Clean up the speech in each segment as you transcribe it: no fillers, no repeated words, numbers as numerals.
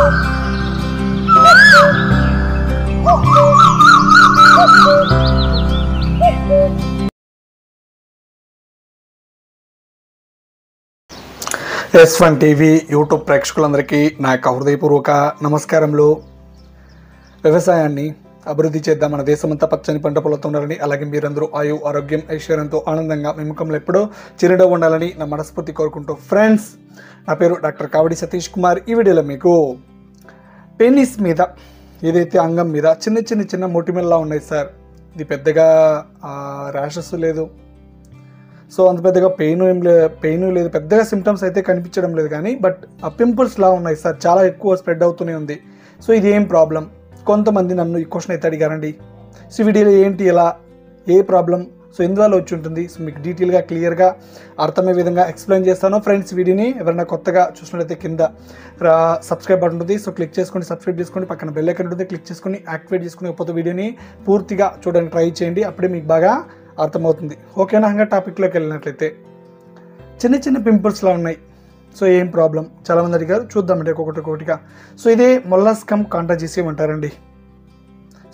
S1 TV YouTube ప్రేక్షకులందరికీ నా యొక్క హృదయపూర్వక నమస్కారములు. వ్యవసాయాన్ని అభివృద్ధి చేద్దాం, మన దేశమంతా పచ్చని పంట పొలంతో ఉండాలని, అలాగే మీరందరూ ఆయు ఆరోగ్యం ఐశ్వర్యంతో ఆనందంగా మీ ముఖంలో ఎప్పుడూ చిరునవ్వు ఉండాలని నా మనస్ఫూర్తి కోరుకుంటూ ఫ్రెండ్స్, నా పేరు డాక్టర్ కావడి సతీష్ కుమార్. ఈ వీడియోలో మీకు పెనిస్ మీద ఏదైతే అంగం మీద చిన్న చిన్న మొటిమల్లా ఉన్నాయి సార్. ఇది పెద్దగా ర్యాషెస్ లేదు, సో అంత పెద్దగా పెయిన్ లేదు, పెద్దగా సిమ్టమ్స్ అయితే కనిపించడం లేదు, కానీ బట్ ఆ పింపుల్స్ లా ఉన్నాయి సార్, చాలా ఎక్కువ స్ప్రెడ్ అవుతూనే ఉంది. సో ఇది ఏం ప్రాబ్లం? కొంతమంది నన్ను ఈ క్వశ్చన్ అయితే అడిగారండి. సో వీడియోలో ఏంటి, ఎలా, ఏ ప్రాబ్లం, సో ఎందువల్ల వచ్చి ఉంటుంది, సో మీకు డీటెయిల్గా క్లియర్గా అర్థమయ్యే విధంగా ఎక్స్ప్లెయిన్ చేస్తాను. ఫ్రెండ్స్, వీడియోని ఎవరైనా కొత్తగా చూసినట్లయితే కింద సబ్స్క్రైబ్ బటన్ ఉంటుంది, సో క్లిక్ చేసుకొని సబ్స్క్రైబ్ చేసుకొని పక్కన బెల్ ఐకాన్ ఉంటుంది, క్లిక్ చేసుకొని యాక్టివేట్ చేసుకుని పోతే వీడియోని పూర్తిగా చూడడానికి ట్రై చేయండి, అప్పుడే మీకు బాగా అర్థమవుతుంది. ఓకేనా? ఇంకా టాపిక్లోకి వెళ్ళినట్లయితే చిన్న పింపుల్స్లా ఉన్నాయి. సో ఏం ప్రాబ్లం? చాలామంది అడిగారు, చూద్దామండి ఒక్కొక్కటిగా. సో ఇదే మొల్లస్కమ్ కాంటాజిసియం అంటారండి.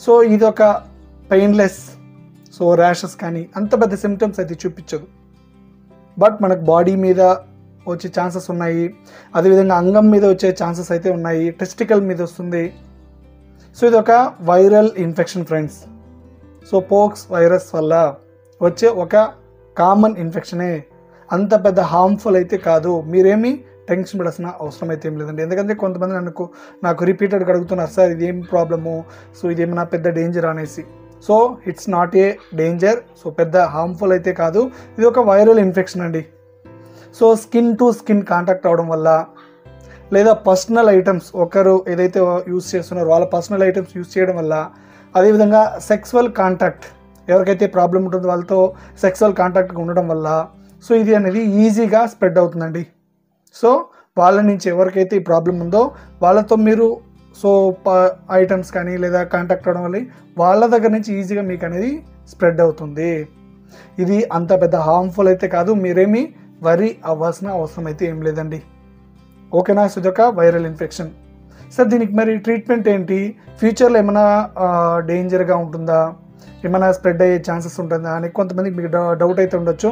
సో ఇది ఒక పెయిన్లెస్, సో ర్యాషెస్ కానీ అంత పెద్ద సిమ్టమ్స్ అయితే చూపించదు, బట్ మనకు బాడీ మీద వచ్చే ఛాన్సెస్ ఉన్నాయి, అదేవిధంగా అంగం మీద వచ్చే ఛాన్సెస్ అయితే ఉన్నాయి, టెస్టికల్ మీద వస్తుంది. సో ఇది ఒక viral infection friends. So pox virus వల్ల వచ్చే ఒక కామన్ ఇన్ఫెక్షనే, అంత పెద్ద హార్మ్ఫుల్ అయితే కాదు. మీరేమీ టెన్షన్ పడాల్సిన అవసరం అయితే ఏం లేదండి. ఎందుకంటే కొంతమంది నాకు రిపీటెడ్గా అడుగుతున్నారు, సార్ ఇది ఏం ప్రాబ్లము, సో ఇదేమన్నా పెద్ద డేంజర్ అనేసి. So it's not a danger, so పెద్ద హార్మ్ఫుల్ అయితే కాదు. ఇది ఒక వైరల్ ఇన్ఫెక్షన్ అండి. So skin to skin contact అవ్వడం వల్ల, లేదా పర్సనల్ ఐటమ్స్ ఒకరు ఏదైతే యూజ్ చేస్తున్నారో వాళ్ళ పర్సనల్ ఐటమ్స్ యూజ్ చేయడం వల్ల, అదేవిధంగా సెక్సువల్ కాంటాక్ట్, ఎవరికైతే ప్రాబ్లం ఉంటుందో వాళ్ళతో సెక్సువల్ కాంటాక్ట్గా ఉండడం వల్ల, సో ఇది అనేది ఈజీగా స్ప్రెడ్ అవుతుందండి. సో వాళ్ళ నుంచి ఎవరికైతే ఈ ప్రాబ్లం ఉందో వాళ్ళతో మీరు సో ఐటమ్స్ కానీ లేదా కాంటాక్ట్ అవ్వడం వల్ల వాళ్ళ దగ్గర నుంచి ఈజీగా మీకు అనేది స్ప్రెడ్ అవుతుంది. ఇది అంత పెద్ద హార్మ్ఫుల్ అయితే కాదు, మీరేమీ వరీ అవ్వాల్సిన అవసరం అయితే ఏం లేదండి. ఓకేనా? సో ఇదొక వైరల్ ఇన్ఫెక్షన్. సార్ దీనికి మరి ట్రీట్మెంట్ ఏంటి, ఫ్యూచర్లో ఏమైనా డేంజర్గా ఉంటుందా, ఏమైనా స్ప్రెడ్ అయ్యే ఛాన్సెస్ ఉంటుందా అని కొంతమందికి మీకు డౌట్ అయితే ఉండొచ్చు.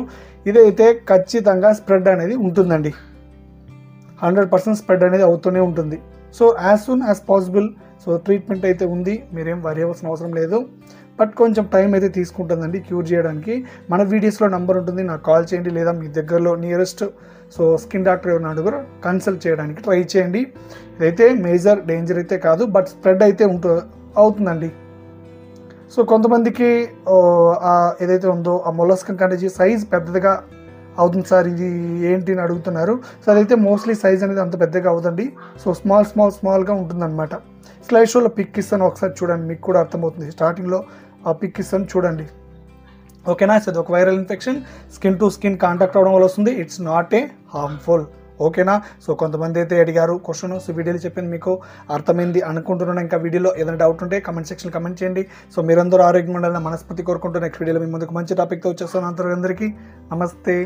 ఇదైతే ఖచ్చితంగా స్ప్రెడ్ అనేది ఉంటుందండి, 100% స్ప్రెడ్ అనేది అవుతూనే ఉంటుంది. So as soon as possible so treatment అయితే ఉంది, మీరేం వరి అవ్వాల్సిన అవసరం లేదు, బట్ కొంచెం టైం అయితే తీసుకుంటుందండి క్యూర్ చేయడానికి. మన వీడియోస్లో నెంబర్ ఉంటుంది, నాకు కాల్ చేయండి, లేదా మీ దగ్గరలో నియరెస్ట్ సో స్కిన్ డాక్టర్ ఎవరైనా అడుగురు కన్సల్ట్ చేయడానికి ట్రై చేయండి. ఇదైతే మేజర్ డేంజర్ అయితే కాదు, బట్ స్ప్రెడ్ అయితే అవుతుందండి. సో కొంతమందికి ఏదైతే ఉందో ఆ మొల్లస్కమ్ కాంటాజిసియం సైజ్ పెద్దగా అవుతుంది సార్, ఇది ఏంటి అని అడుగుతున్నారు. సో అదైతే మోస్ట్లీ సైజ్ అనేది అంత పెద్దగా అవుతుంది, సో స్మాల్గా ఉంటుందన్నమాట. స్లైడ్ షోలో పిక్ ఇస్తాను, ఒకసారి చూడండి, మీకు కూడా అర్థమవుతుంది. స్టార్టింగ్లో ఆ పిక్ ఇస్తాను చూడండి. ఓకేనా? సో ఇది ఒక viral infection, skin to skin contact అవ్వడం వల్ల వస్తుంది. It's not a harmful. ఓకేనా? సో కొంతమంది అయితే అడిగారు క్వశ్చన్, సో వీడియోలో చెప్పింది మీకు అర్థమైంది అనుకుంటున్నాను. ఇంకా వీడియోలో ఏదైనా డౌట్ ఉంటే కమెంట్ సెక్షన్లో కమెంట్ చేయండి. సో మీరందరూ ఆరోగ్యం ఉండాలని మనస్ఫూర్తి కోరుకుంటూ నెక్స్ట్ వీడియోలో మీ ముందుకు మంచి టాపిక్తో వచ్చేస్తాను. అందరికీ నమస్తే.